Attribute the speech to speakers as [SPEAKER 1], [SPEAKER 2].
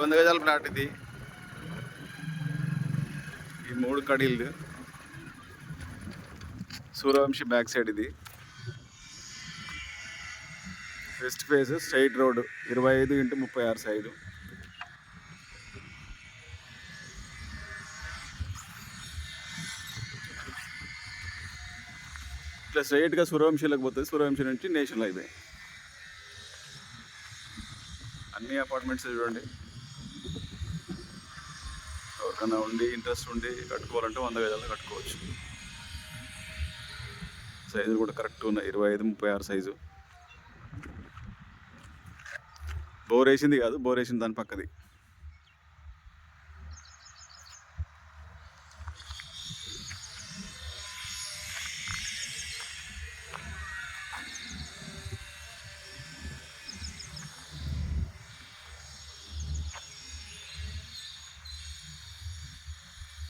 [SPEAKER 1] 100 గజాల ప్లాట్ ఇది. ఈ 3 కడీలు సూర్యవంశి బ్యాక్ సైడ్. ఇది west face straight road 25x36 size. ఇట్లా స్ట్రైట్గా సూర్యవంశీలకు పోతుంది. సూర్యవంశీ నుంచి నేషనల్ హైవే. అన్ని అపార్ట్మెంట్స్ చూడండి. ఎవరికైనా ఉండి ఇంట్రెస్ట్ ఉండి కట్టుకోవాలంటే 100 గజాలు కట్టుకోవచ్చు. సైజులు కూడా కరెక్ట్ ఉన్నాయి. 25x36 size. బోర్ వేసింది కాదు, బోర్ వేసింది దాని పక్కది.